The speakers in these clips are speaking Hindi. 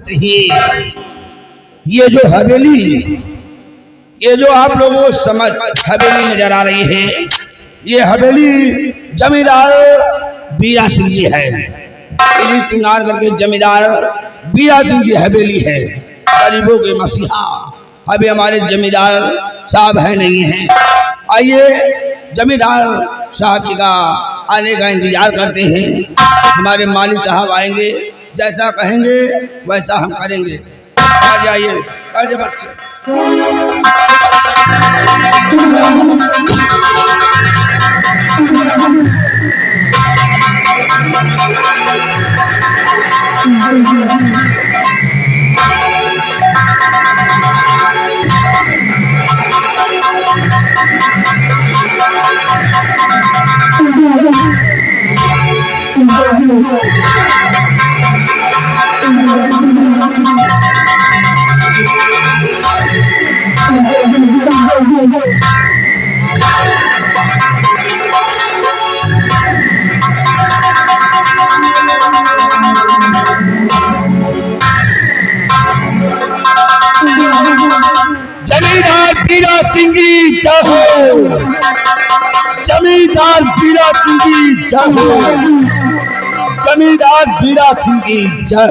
पुत्र ही। ये जो हवेली, ये जो आप लोगों को समझ हवेली नजर आ रही है, ये हवेली जमींदार बीरा सिंह जी है। इसी चुनारगढ़ के जमींदार बीरा सिंह की हवेली है। गरीबों के मसीहा अभी हमारे जमींदार साहब है नहीं हैं। आइए जमींदार साहब जी का आने का इंतजार करते हैं। हमारे मालिक साहब आएंगे, जैसा कहेंगे वैसा हम करेंगे। आ जाइए, आ जाइए बच्चे। जमींदार बीरा सिंह की जय हो। जमींदार बीरा सिंह की जय हो। जमींदार बीरा सिंह की जय।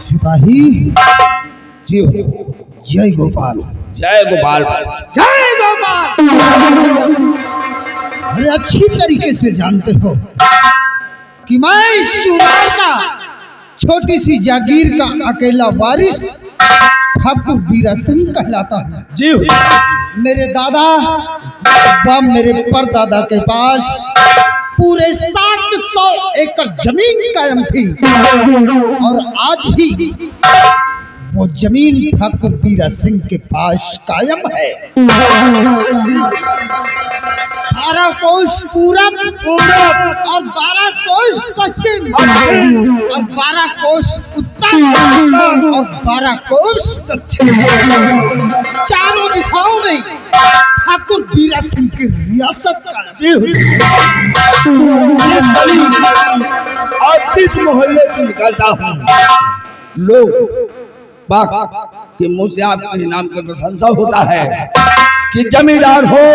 सिपाही जी हो। जय गोपाल। जय गोपाल। जय गोपाल। अरे अच्छी तरीके से जानते हो कि मैं इस चुनार का छोटी सी जागीर का अकेला वारिस ठाकुर बीरा सिंह कहलाता हूँ। जी हो। मेरे दादा व मेरे परदादा के पास पूरे 700 एकड़ जमीन कायम थी और आज भी वो जमीन ठाकुर बीरा सिंह के पास कायम है। 12 कोस पूरब और 12 कोस पश्चिम और 12 कोस उत्तर और 12 कोस दक्षिण, चारों दिशाओं में ठाकुर बीरा सिंह की रियासत का। और किस मोहल्ले से निकलता हूँ, लोग बाग के मुंह से आपके नाम की प्रशंसा होता है कि जमींदार हो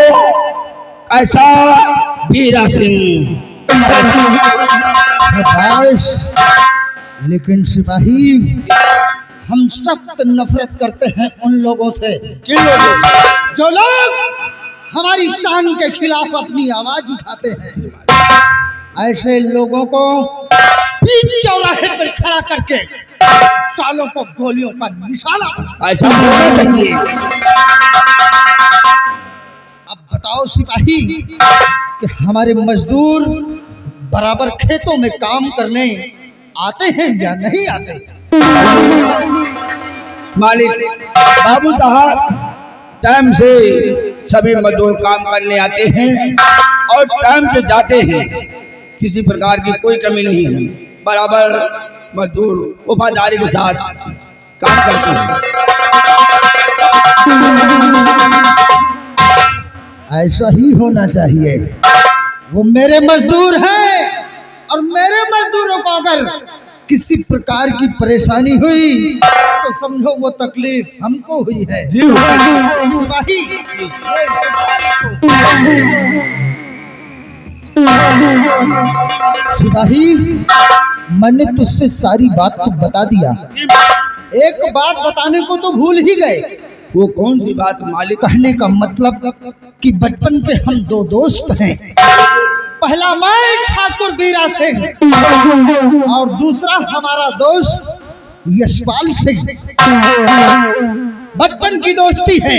ऐसा बीरा सिंह। लेकिन सिपाही हम सख्त नफरत करते हैं उन लोगों से। किन लोगों से? जो लोग हमारी शान के खिलाफ अपनी आवाज उठाते हैं। ऐसे लोगों को बीच चौराहे पर खड़ा करके सालों को गोलियों का निशाना। ऐसा होना चाहिए। अब बताओ सिपाही कि हमारे मजदूर बराबर खेतों में काम करने आते हैं या नहीं आते? मालिक बाबू साहब टाइम से सभी मजदूर काम करने आते हैं और टाइम से जाते हैं। किसी प्रकार की कोई कमी नहीं है। बराबर मजदूर वफादारी के साथ काम करते हैं। ऐसा ही होना चाहिए। वो मेरे मजदूर हैं और मेरे मजदूरों को अगर किसी प्रकार की परेशानी हुई तो समझो वो तकलीफ हमको हुई है। जी सिपाही सिपाही मैंने तुझसे सारी बात तो बता दिया। एक बात बताने को तो भूल ही गए। वो कौन सी बात मालिक? कहने का मतलब कि बचपन के हम दो दोस्त हैं। पहला मैं ठाकुर बीरा सिंह और दूसरा हमारा दोस्त यशपाल सिंह। बचपन की दोस्ती है।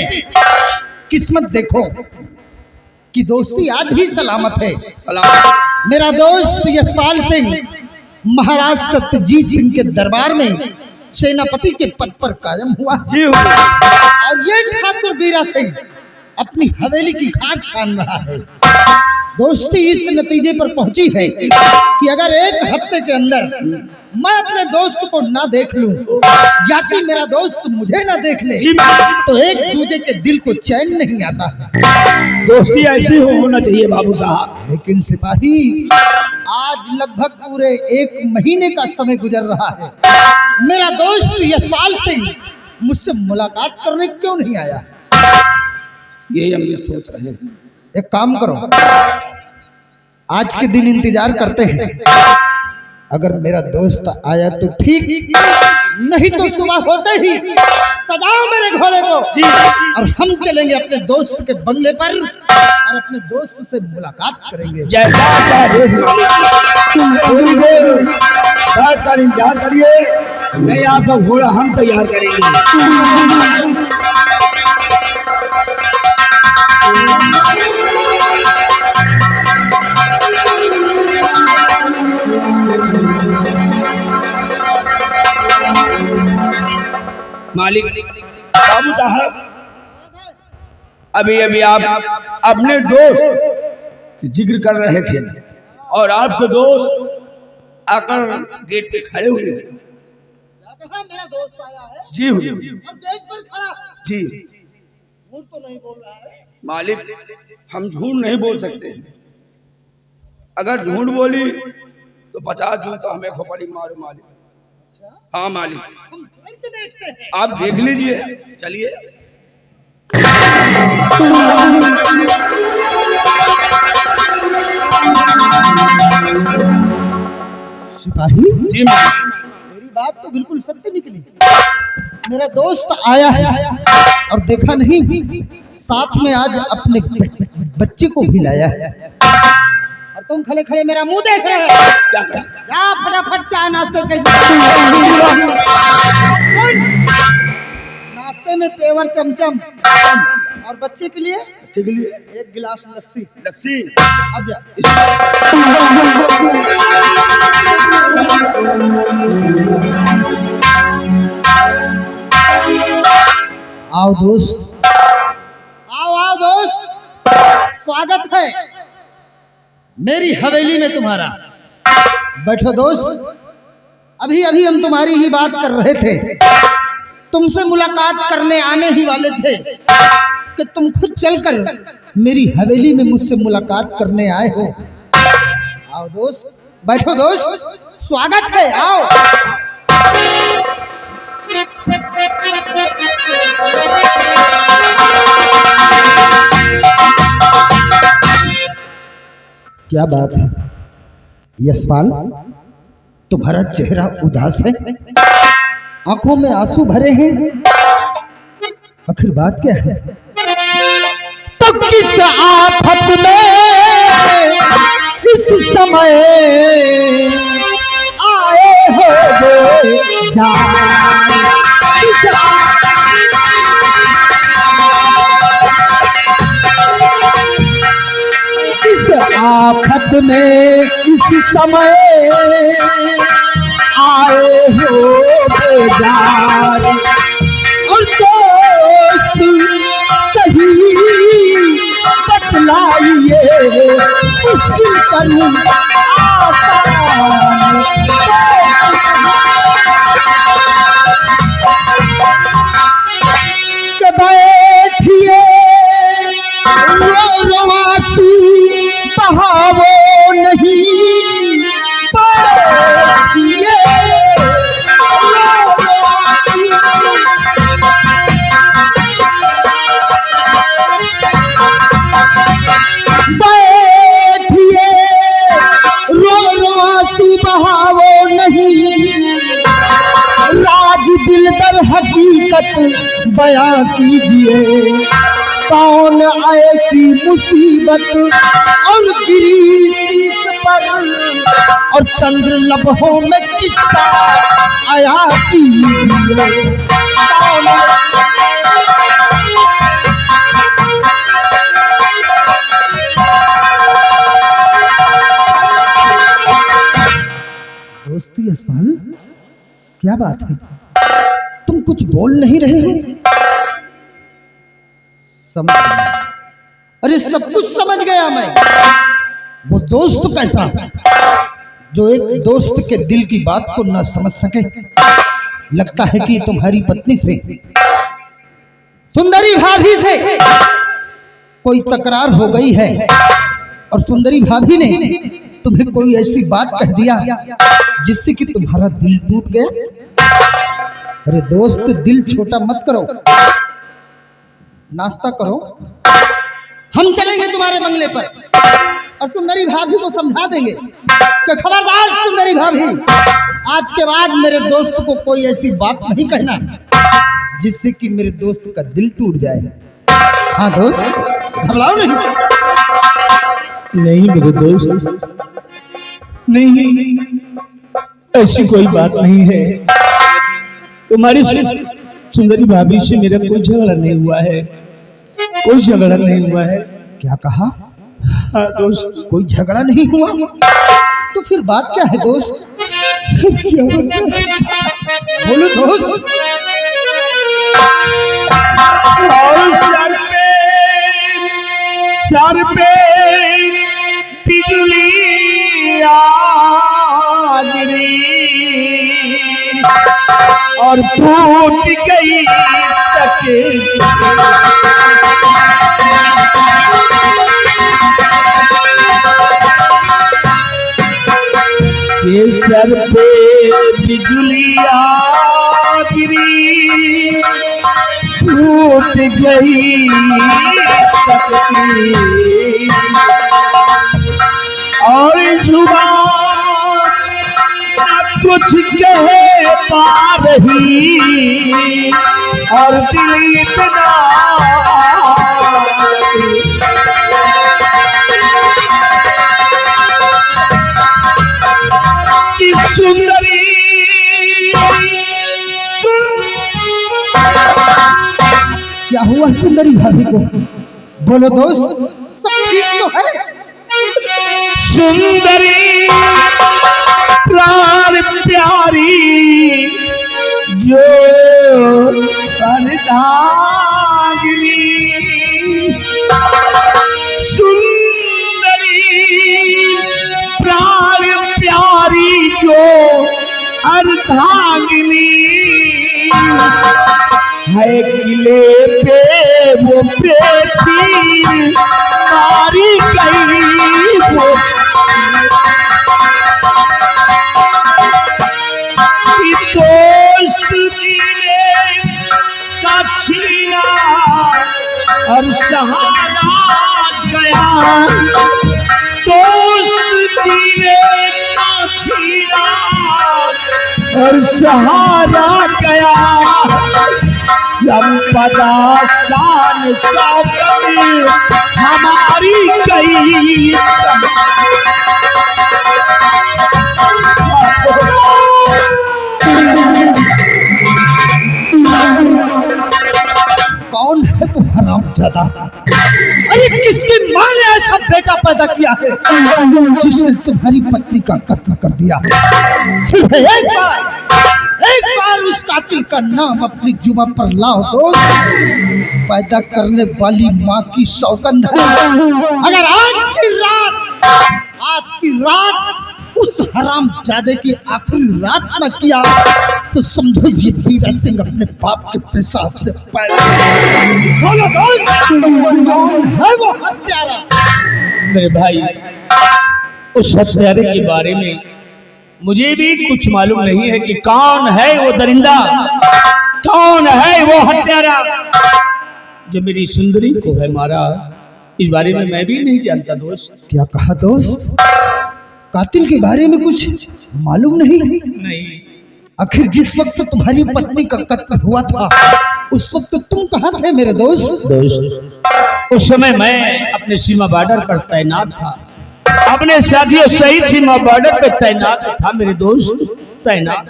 किस्मत देखो कि दोस्ती आज भी सलामत है। मेरा दोस्त यशपाल सिंह महाराज सत्यजीत सिंह के दरबार में सेनापति के पद पर कायम हुआ। जी और ये ठाकुर बीरा सिंह अपनी हवेली की खाक छान रहा है। दोस्ती इस नतीजे पर पहुंची है कि अगर एक हफ्ते के अंदर मैं अपने दोस्त को ना देख लूं या कि मेरा दोस्त मुझे ना देख ले तो एक दूजे के दिल को चैन नहीं आता। दोस्ती ऐसी होना चाहिए बाबू साहब। लेकिन सिपाही, आज लगभग पूरे 1 महीने का समय गुजर रहा है, मेरा दोस्त यशपाल सिंह मुझसे मुलाकात करने क्यों नहीं आया? यही हम भी सोच रहे हैं। एक काम करो, आज के दिन इंतजार करते हैं। अगर मेरा दोस्त आया तो ठीक, नहीं तो सुबह होते ही सजाओ मेरे घोड़े को जी। और हम चलेंगे अपने दोस्त के बंगले पर और अपने दोस्त से मुलाकात करेंगे। जैसा आपका आदेश मालिक। तुम थोड़ी देर बैठ कर इंतजार करिए, नहीं आपका घोड़ा हम तैयार करेंगे। मालिक बाबू साहब, अभी अभी आप अपने दोस्त की जिक्र कर रहे थे और आपके दोस्त आकर गेट पे खड़े हुए। मेरा दोस्त आया है जी हुजूर। और गेट पर खड़ा है। जी झूठ तो नहीं बोल रहा है? मालिक, हम झूठ नहीं बोल सकते। अगर झूठ बोली तो 50 जूता हमें खोपड़ी मारो मालिक। हाँ मालिक, हम तुरंत देखते हैं। आप देख लीजिए। चलिए। सिपाही जी मालिक। मेरी बात तो बिल्कुल सत्य निकली। मेरा दोस्त आया है और देखा नहीं, साथ में आज अपने बच्चे को भी लाया है और तुम खड़े खड़े मेरा मुंह देख रहे हो। क्या करें? क्या फटाफट चाय नाश्ते कर। नाश्ते में पेवर चमचम और बच्चे के लिए बच्चे के लिए 1 गिलास लस्सी। लस्सी। अब जा। आओ दोस्त, आओ आओ दोस्त, स्वागत है मेरी हवेली में तुम्हारा। बैठो दोस्त। अभी अभी हम तुम्हारी ही बात कर रहे थे, तुमसे मुलाकात करने आने ही वाले थे कि तुम खुद चलकर मेरी हवेली में मुझसे मुलाकात करने आए हो। आओ दोस्त, बैठो दोस्त, स्वागत है, आओ। क्या बात है यशपाल, तुम्हारा चेहरा उदास है, आंखों में आंसू भरे हैं, आखिर बात क्या है? तो किस आफत में किस समय आए हो जान, किस आफत में इस समय आए हो बेजार, और दोस्त सही बतलाइए मुश्किल पर आसान। बैठिए रोवासी बहावो नहीं, बैठिए बैठिए रोवासी बहावो नहीं, राज दिल दर हकीकत बयां कीजिए, कौन ऐसी मुसीबत और गिरी शीश पर, और चंद्र लम्हों में किस्सा आया कीजिए, दोस्ती यशपाल, क्या बात है, तुम कुछ बोल नहीं रहे हो? समझ अरे सब कुछ समझ गया मैं। वो दोस्त कैसा जो एक दोस्त के दिल की बात को न समझ सके। लगता है कि तुम्हारी पत्नी से, सुंदरी भाभी से कोई तकरार हो गई है और सुंदरी भाभी ने तुम्हें कोई ऐसी बात कह दिया जिससे कि तुम्हारा दिल टूट गया। अरे दोस्त, दिल छोटा मत करो, नाश्ता करो, हम चलेंगे तुम्हारे बंगले पर और सुंदरी भाभी को समझा देंगे कि खबरदार सुंदरी भाभी, आज के बाद मेरे दोस्त को कोई ऐसी बात नहीं कहना जिससे कि मेरे दोस्त का दिल टूट जाए। हाँ दोस्त, घबराओ नहीं। नहीं मेरे दोस्त, नहीं, ऐसी कोई बात नहीं है। तुम्हारी सुंदरी भाभी से मेरा कोई झगड़ा नहीं हुआ है, कोई झगड़ा नहीं हुआ है। क्या कहा? हाँ दोस्त, कोई झगड़ा नहीं हुआ? तो फिर बात क्या है दोस्त? क्या बताएं? बोलो दोस्त। और सर पे बिजली आ गिरी और टूट गई तके। ये सर पे बिजली आ गिरी टूट गई तकदीर और जुबान न कुछ कह पा रही और दिल इतना कि सुंदरी क्या हुआ सुंदरी भाभी को? बोलो दोस्त, सब ठीक तो है? सुंदरी प्राण प्यारी जो अर्धांगिनी, सुंदरी प्राण प्यारी जो अर्धांगिनी है, किले पे वो तीर मारी गई वो दोस्त जीने का छीना और सहारा गया, दोस्त जीने का छीना और सहारा गया, संपदा शान शौकत हमारी गई। कौन है तू हरामजादा? अरे किसकी माँ ने ऐसा बेटा पैदा किया है जिसने तुम्हारी पत्नी का कत्ल कर दिया? सिर्फ एक बार उस कातिल का नाम अपनी जुबां पर लाओ दोस्त। पैदा करने वाली माँ की सौगंध है, अगर आज की रात उस हरामजादे की आखिरी रात न किया तो समझो ये बीरा सिंह अपने बाप के पेशाब से पैदा। बोलो दोस्त, कौन है वो हत्यारा? मेरे भाई, उस हत्यारे के बारे में मुझे भी कुछ मालूम नहीं है कि कौन है वो दरिंदा, कौन है वो हत्यारा जो मेरी सुंदरी को है मारा। इस बारे में मैं भी नहीं जानता दोस्त। क्या कहा दोस्त? कातिल के बारे में कुछ मालूम नहीं? नहीं। आखिर जिस वक्त तुम्हारी पत्नी का कत्ल हुआ था उस वक्त तुम कहाँ थे मेरे दोस्त? उस समय मैं अपने सीमा बॉर्डर पर तैनात था, अपने साथियों सहित सीमा बॉर्डर पे तैनात था मेरे दोस्त, तैनात।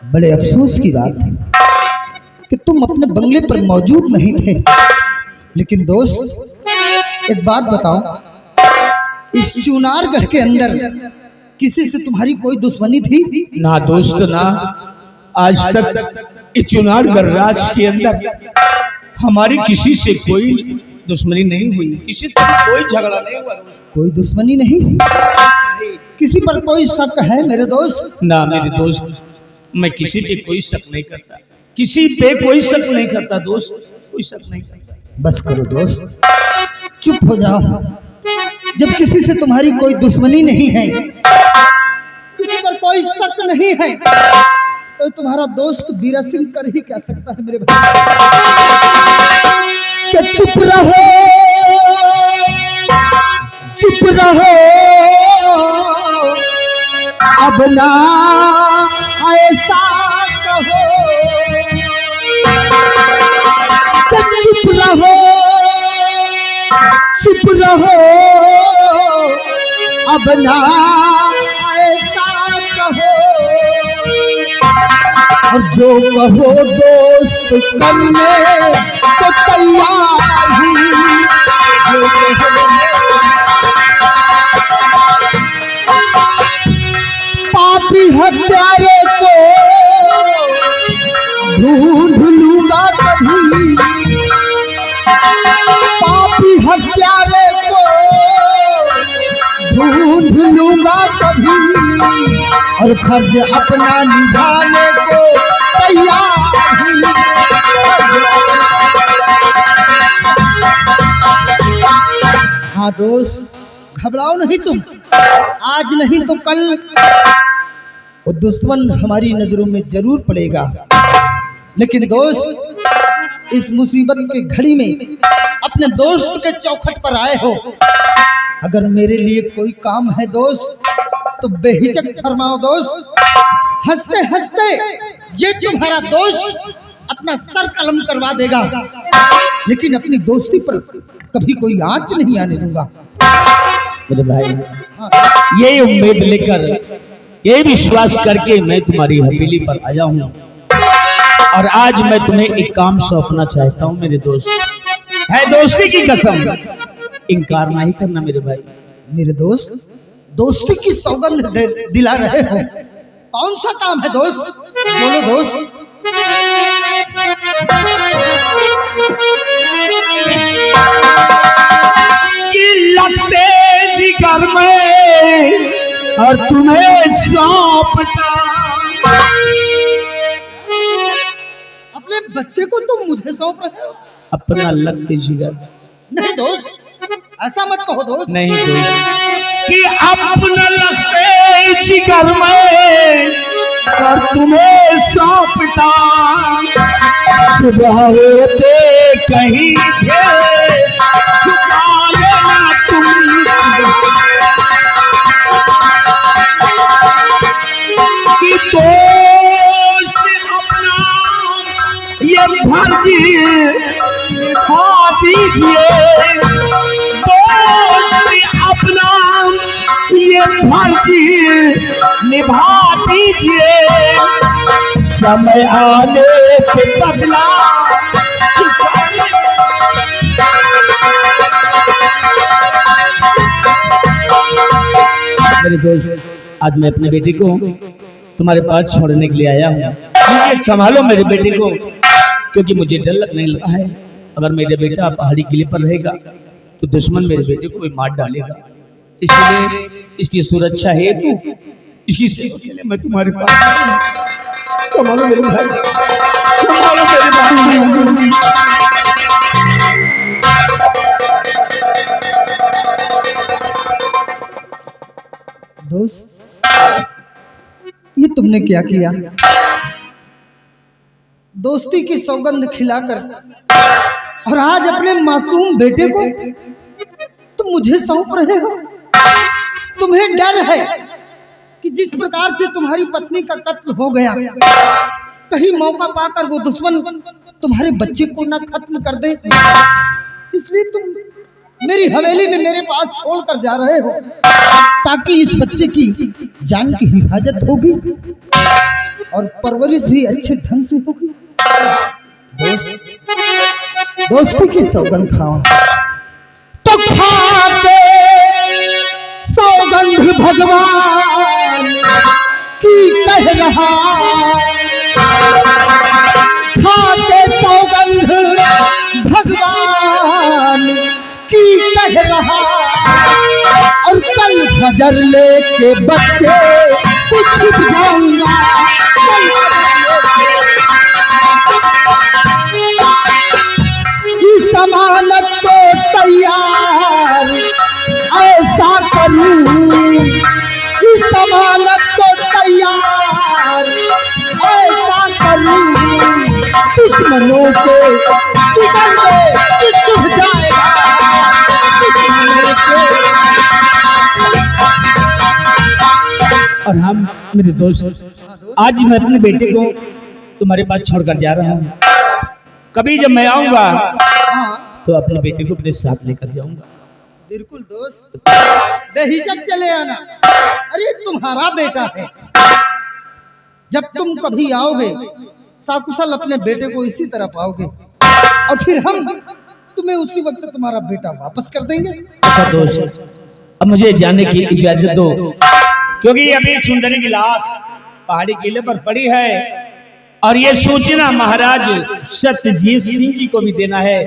बड़े अफसोस की बात है कि तुम अपने बंगले पर मौजूद नहीं थे। लेकिन दोस्त, एक बात बताओ, इस चुनारगढ़ के अंदर किसी से तुम्हारी कोई दुश्मनी थी? ना दोस्त ना, आज तक इस चुनारगढ़ राज के अंदर हमारी किसी से कोई दुश्मनी नहीं हुई, किसी से कोई झगड़ा नहीं हुआ दोस्त। कोई दुश्मनी नहीं, किसी पर कोई शक है मेरे दोस्त? ना मेरे दोस्त, मैं किसी पे कोई शक नहीं करता, किसी पे कोई शक नहीं करता दोस्त, कोई शक नहीं करता। बस करो दोस्त, चुप हो जाओ। जब किसी से तुम्हारी कोई दुश्मनी नहीं है, किसी पर कोई शक नहीं है, तो तुम्हारा दोस्त बीरा सिंह कर ही क्या सकता है मेरे भाई? कि चुप रहो, चुप रहो, अब ना ऐसा कहो। कि चुप रहो, चुप रहो, अब ना ऐसा कहो। और जो कहो दोस्त करने तो तैयार हूँ। पापी हत्यारे को ढूंढ लूंगा कभी, पापी हत्यारे को ढूंढ लूंगा कभी, और फर्ज अपना निभाने को तैयार हूँ। हाँ दोस्त, घबराओ नहीं तुम, आज नहीं तो कल वो दुश्मन हमारी नजरों में जरूर पड़ेगा। लेकिन दोस्त, इस मुसीबत के घड़ी में अपने दोस्त के चौखट पर आए हो, अगर मेरे लिए कोई काम है दोस्त तो बेहिचक फरमाओ दोस्त। हंसते हंसते ये तुम्हारा दोस्त अपना सर कलम करवा देगा, लेकिन अपनी दोस्ती पर कभी कोई आंच नहीं आने दूंगा मेरे भाई। हाँ, ये उम्मीद लेकर, ये विश्वास करके मैं तुम्हारी हवेली पर आया हूँ, और आज मैं तुम्हें एक काम सौंपना चाहता हूँ मेरे दोस्त। है दोस्ती की कसम, इनकार नहीं करना मेरे भाई। मेरे दोस्त, दोस्ती की सौगंध दिला रहे हो, कौन सा काम है दोस्त? बोलो दोस्त। कि लगते जिगर में और तुम्हें सौंपता। अपने बच्चे को तुम मुझे सौंप रहे हो? अपना लगते जिगर नहीं दोस्त, ऐसा मत कहो दोस्त। नहीं दोस्त, कि अपना लगते जिगर में और तुम्हें सौंपता। सुबह होते कहीं छुपा लेना तुम, कि दोस्त अपना ये फर्ज निभा दीजिए, दोस्त अपना ये फर्ज निभा दीजिए। समय आने पे बदला मेरे दोस्त, आज मैं अपने बेटे को तुम्हारे पास छोड़ने के लिए आया हूँ। प्लीज संभालो मेरे बेटे को, क्योंकि मुझे डर लगने लगा है। अगर मेरा बेटा पहाड़ी किले पर रहेगा तो दुश्मन मेरे बेटे को भी मार डालेगा। इसलिए इसकी सुरक्षा हेतु, इसकी सेवा के लिए मैं तुम्हारे पास आया हूँ। संभालो मेरे भाई, संभालो मेरे भाई। दोस्त, ये तुमने क्या किया? दोस्ती की सौगंध खिलाकर और आज अपने मासूम बेटे को तुम मुझे सौंप रहे हो। तुम्हें डर है कि जिस प्रकार से तुम्हारी पत्नी का कत्ल हो गया, कहीं मौका पाकर वो दुश्मन तुम्हारे बच्चे को ना खत्म कर दे, इसलिए तुम मेरी हवेली में मेरे पास छोड़कर जा रहे हो, ताकि इस बच्चे की जान की हिफाजत होगी और परवरिश भी अच्छे ढंग से होगी। दोस्ती की सौगंध खाओ तो खा के सौगंध भगवान की कह रहा, खा के सौगंध भगवान कह रहा और कल फजर लेके बच्चे कुछ जाऊंगा। इस अमानत को तैयार ऐसा करूं, इस अमानत को तैयार ऐसा करूं, दुश्मनों के जिगर में चुभ जाएगा, दुश्मनों के। और हम मेरे दोस्त, आज मैं अपने बेटे को तुम्हारे पास छोड़कर जा रहा हूँ। कभी जब मैं आऊंगा हाँ तो अपने बेटे को अपने साथ लेकर जाऊंगा। बिल्कुल दोस्त, बेहिचक चले आना। अरे तुम्हारा बेटा है, जब तुम कभी आओगे साकुशल अपने बेटे को इसी तरह पाओगे और फिर हम तुम्हें उसी वक्त तुम्हारा बेटा वापस कर देंगे। अच्छा दोस्त, अब मुझे जाने की इजाजत दो, क्योंकि अभी सुंदरी की लाश पहाड़ी किले पर पड़ी है और ये सूचना महाराज सत्यजीत सिंह जी को भी देना है।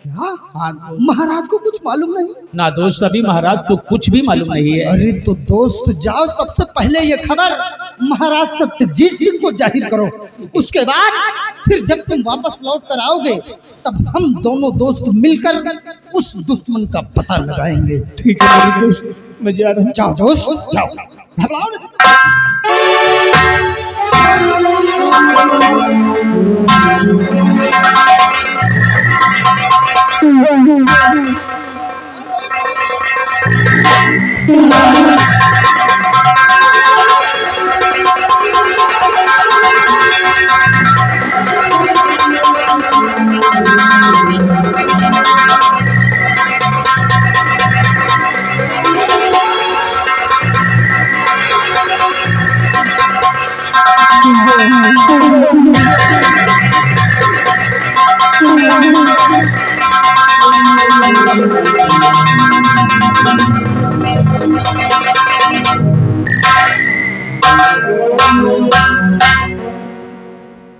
क्या? हाँ, महाराज को कुछ मालूम नहीं? ना दोस्त, अभी महाराज को कुछ भी मालूम नहीं है। अरे तो दोस्त जाओ, सबसे पहले ये खबर महाराज सत्यजीत सिंह को जाहिर करो, उसके बाद फिर जब तुम वापस लौट कर आओगे तब हम दोनों दोस्त मिलकर उस दुश्मन का पता लगाएंगे। ठीक है मेरे दोस्त, मैं जा रहा हूँ। जाओ दोस्त जाओ, घबराओ नहीं।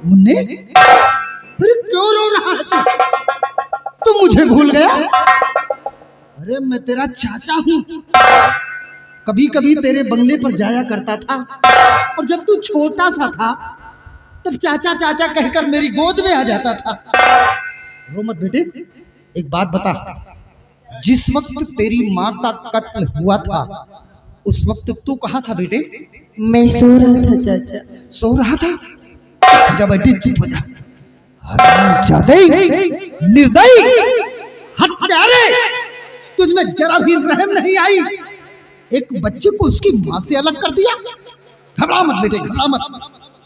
मुन्ने, फिर क्यों रो रहा है तू मुझे भूल गया? अरे मैं तेरा चाचा हूँ, कभी कभी तेरे बंगले पर जाया करता था और जब तू छोटा सा था तब चाचा चाचा कहकर मेरी गोद में आ जाता था। रो मत बेटे, एक बात बता, जिस वक्त तेरी माँ का कत्ल हुआ था उस वक्त तू कहाँ था बेटे? मैं सो रहा था चाचा। सो रहा था? जा बेटी, चुप हो जा। निर्दयी, हत्यारे, तुझमें जरा भी रहम नहीं आई, एक बच्चे को उसकी माँ से अलग कर दिया। घबरा मत बेटे, घबरा मत,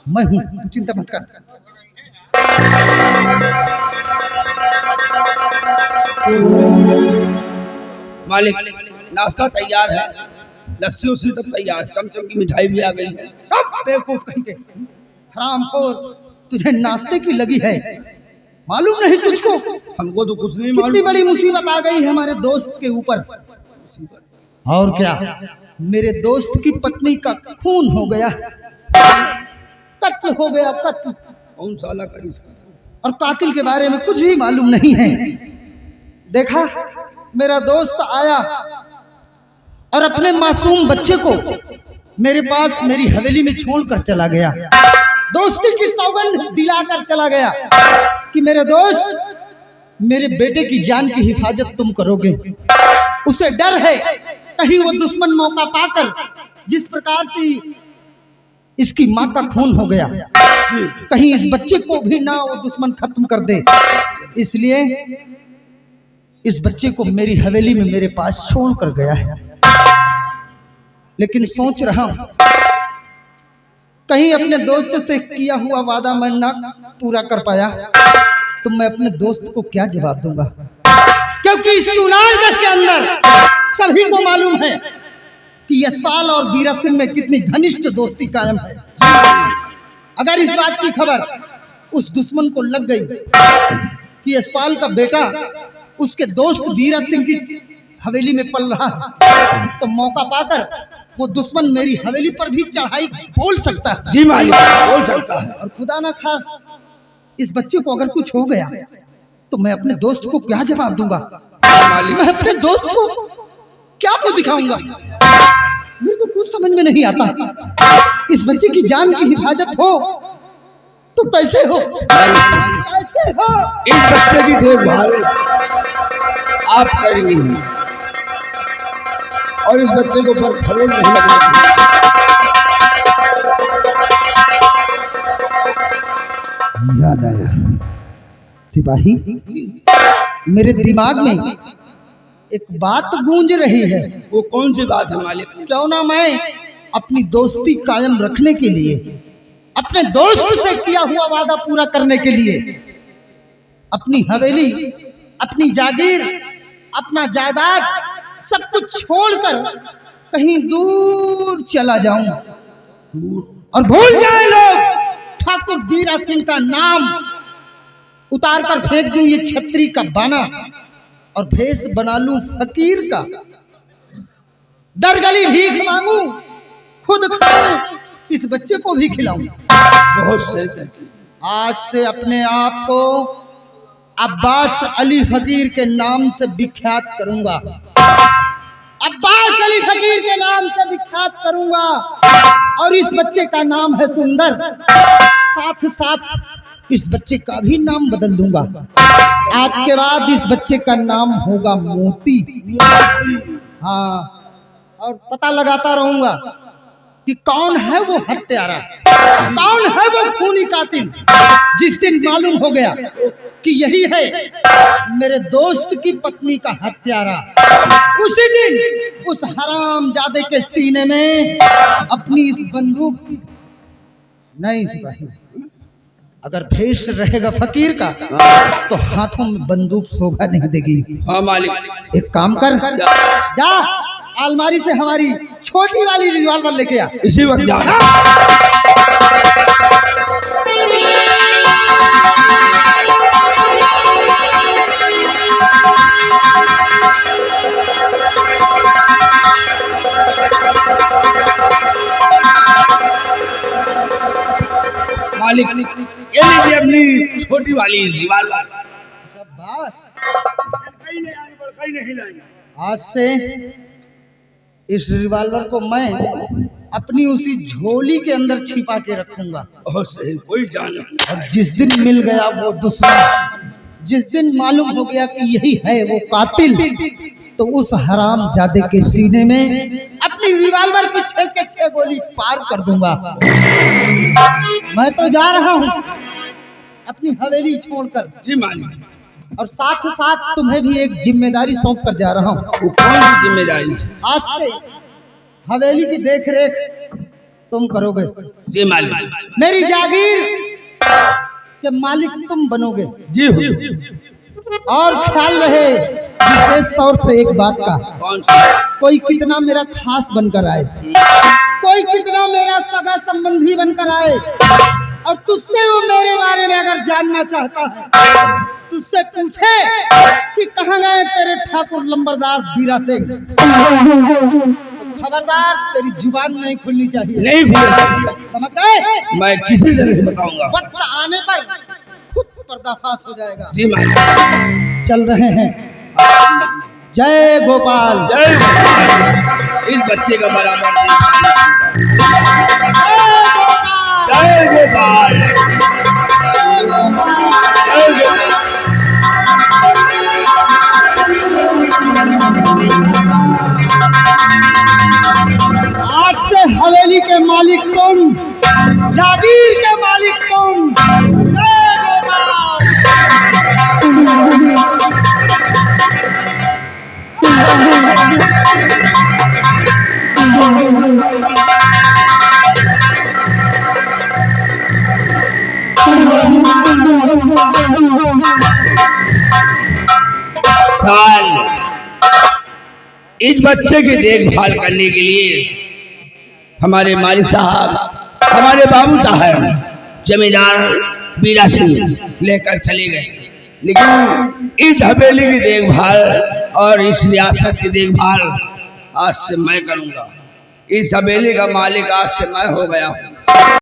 मैं हूं, तू चिंता मत कर। मालिक, नाश्ता तैयार है, लस्सी उसी सब तैयार, चमचम की मिठाई भी आ गई है। बेवकूफ कहीं के, हरामखोर, तुझे नाश्ते की लगी है, मालूम नहीं तुझको? हमको तो कुछ नहीं कितनी मालूम। बड़ी मुसीबत आ गई है हमारे दोस्त के ऊपर। और क्या, मेरे दोस्त की पत्नी का खून हो गया, कत्ल हो गया, कत्ल। कौन साला कर इसका? और कातिल के बारे में कुछ भी मालूम नहीं है। देखा, मेरा दोस्त आया और अपने मासूम बच्चे को मेरे पास मेरी हवेली में छोड़कर चला गया, दोस्ती की सौगंध दिलाकर चला गया कि मेरे दोस्त, मेरे बेटे की जान की हिफाजत तुम करोगे। उसे डर है कहीं वो दुश्मन मौका पाकर, जिस प्रकार से इसकी माँ का खून हो गया, कहीं इस बच्चे को भी ना वो दुश्मन खत्म कर दे, इसलिए इस बच्चे को मेरी हवेली में मेरे पास छोड़ कर गया है। लेकिन सोच रहा हूं कहीं अपने दोस्त से किया हुआ वादा मैं ना पूरा कर पाया तो मैं अपने दोस्त को क्या जवाब दूंगा, क्योंकि इस चुनारगढ़ के अंदर सभी को मालूम है कि यशपाल और बीरा सिंह में कितनी घनिष्ठ दोस्ती कायम है। अगर इस बात की खबर उस दुश्मन को लग गई कि यशपाल का बेटा उसके दोस्त बीरा सिंह की हवेली में पल रहा है, तो मौका पाकर वो दुश्मन मेरी हवेली पर भी चढ़ाई बोल सकता है। जी मालिक, बोल सकता है। और खुदा ना खास इस बच्चे को अगर कुछ हो गया तो मैं अपने दोस्त को क्या जवाब दूंगा। मालिक। मैं अपने दोस्त को क्या मुंह दिखाऊंगा? मेरे तो कुछ समझ में नहीं आता। इस बच्चे की जान की हिफाजत हो तो कैसे हो? कैसे हो? इस बच्चे की देखभाल आप करेंगे और इस बच्चे को पर खरोच नहीं लगना चाहिए। याद आया सिपाही, मेरे दिमाग में एक बात गूंज रही है। वो कौन सी बात है मालिक? क्यों ना मैं अपनी दोस्ती कायम रखने के लिए, अपने दोस्त से किया हुआ वादा पूरा करने के लिए अपनी हवेली, अपनी जागीर, अपना जायदाद सब कुछ छोड़कर कहीं दूर चला जाऊं और भूल जाए लोग ठाकुर बीरा सिंह का नाम, उतार कर फेंक दूं ये छतरी का बाना और भेष बना लूं फकीर का। दर गली भीख मांगू, खुद खाऊं, इस बच्चे को भी खिलाऊं। बहुत सही तरकीब। आज से अपने आप को अब्बास अली फकीर के नाम से विख्यात करूंगा। अब्बास अली फकीर के नाम से विख्यात करूंगा और इस बच्चे का नाम है सुंदर। साथ साथ इस बच्चे का भी नाम बदल दूंगा। आज के बाद इस बच्चे का नाम होगा मोती। हाँ, और पता लगाता रहूंगा कि कौन है वो हत्यारा, कौन है वो खूनी कातिल। जिस दिन मालूम हो गया कि यही है मेरे दोस्त की पत्नी का हत्यारा, उसी दिन उस हरामजादे के सीने में अपनी इस बंदूक की। नहीं सिपाही, अगर भेष रहेगा फकीर का तो हाथों में बंदूक शोभा नहीं देगी। हाँ मालिक। एक काम कर, जा अलमारी से हमारी छोटी वाली रिवॉल्वर लेके आ। इसी वक्त जा। मालिक, ये लीजिए अपनी छोटी वाली रिवॉल्वर। शाबाश। कहीं नहीं लाएंगे। आज से इस रिवॉल्वर को मैं अपनी उसी झोली के अंदर छिपा के रखूंगा। बहुत सही, कोई जान नहीं। और जिस दिन मिल गया वो दुश्मन, जिस दिन मालूम हो गया कि यही है वो कातिल, तो उस हरामजादे के सीने में अपनी रिवॉल्वर की 6 के 6 गोली पार कर दूंगा। मैं तो जा रहा हूँ अपनी हवेली छोड़कर। जी मालिक। और साथ साथ तुम्हें भी एक जिम्मेदारी सौंप कर जा रहा हूँ। वो कौन सी जिम्मेदारी? आज से हवेली की देखरेख तुम करोगे। जी मालिक। मेरी जागीर के मालिक तुम बनोगे। जी हुजूर। और ख्याल रहे विशेष तौर से एक बात का, कौन सी? कोई कितना मेरा खास बनकर आए, कोई कितना मेरा सगा संबंधी बनकर आए और तुझसे वो मेरे बारे में अगर जानना चाहता है, तुझसे पूछे कि कहाँ गए तेरे ठाकुर लंबरदार बीरा सिंह, खबरदार तेरी जुबान नहीं खुलनी चाहिए। नहीं खुलेगा। समझ गए? मैं किसी से नहीं बताऊंगा। वक्त आने पर खुद पर्दाफाश हो जाएगा। जी मालिक। चल रहे हैं। जय गोपाल। जय गोपाल। इस बच्चे का बराबर नहीं। जय गोपाल। जय गोपाल। जय गोपाल। जय गोपाल। आज से हवेली के मालिक तुम, जागीर के मालिक तुम। जय गोपाल। साल इस बच्चे की देखभाल करने के लिए हमारे मालिक साहब, हमारे बाबू साहब जमींदार बीरा सिंह लेकर चले गए, लेकिन इस हवेली की देखभाल और इस रियासत की देखभाल आज से मैं करूंगा। इस हवेली का मालिक आज से मैं हो गया हूँ।